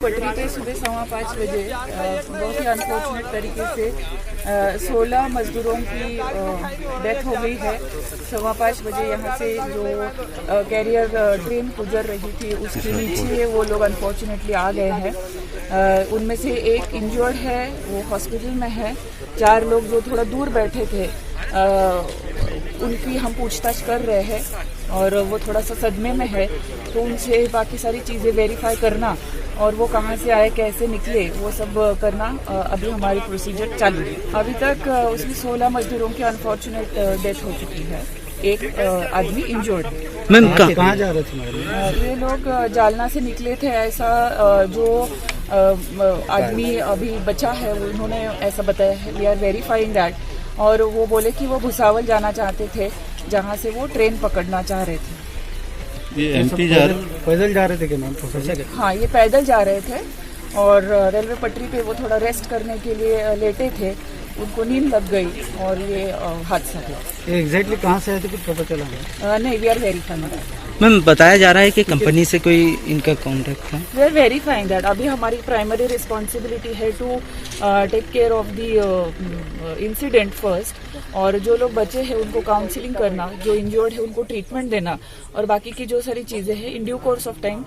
पटरी पे सुबह 5:15 बजे बहुत ही अनफॉर्चुनेट तरीके से 16 मजदूरों की डेथ हो गई है। 5:15 बजे यहाँ से जो कैरियर ट्रेन गुजर रही थी उसके नीचे वो लोग अनफॉर्चुनेटली आ गए हैं। उनमें से एक इंजर्ड है, वो हॉस्पिटल में है। 4 लोग जो थोड़ा दूर बैठे थे उनकी हम पूछताछ कर रहे हैं और वो थोड़ा सा सदमे में है, तो उनसे बाकी सारी चीज़ें वेरीफाई करना और वो कहाँ से आए, कैसे निकले, वो सब करना अभी हमारी प्रोसीजर चालू है। अभी तक उसमें 16 मजदूरों की अनफॉर्चुनेट डेथ हो चुकी है। एक आदमी इंजर्ड है। मैम कहाँ जा रहे थे? ये लोग जालना से निकले थे, ऐसा जो आदमी अभी बचा है उन्होंने ऐसा बताया है। We are verifying that. और वो बोले कि वो भुसावल जाना चाहते थे, जहाँ से वो ट्रेन पकड़ना चाह रहे थे। ये एमपी पैदल जा रहे थे क्या मैम? हाँ, ये पैदल जा रहे थे और रेलवे पटरी पे वो थोड़ा रेस्ट करने के लिए लेटे थे, उनको नींद लग गई और ये हादसा हुआ। एग्जैक्टली कहाँ से आए थे कुछ पता चला? नहीं, वी आर वेरीफाइंग। मैम बताया जा रहा है कि कंपनी से कोई इनका कॉन्ट्रैक्ट है। We are verifying that. अभी हमारी प्राइमरी रिस्पॉन्सिबिलिटी है to take care of the incident first, और जो लोग बचे हैं उनको काउंसलिंग करना, जो इंजर्ड है उनको ट्रीटमेंट देना, और बाकी की जो सारी चीज़ें हैं in due course of time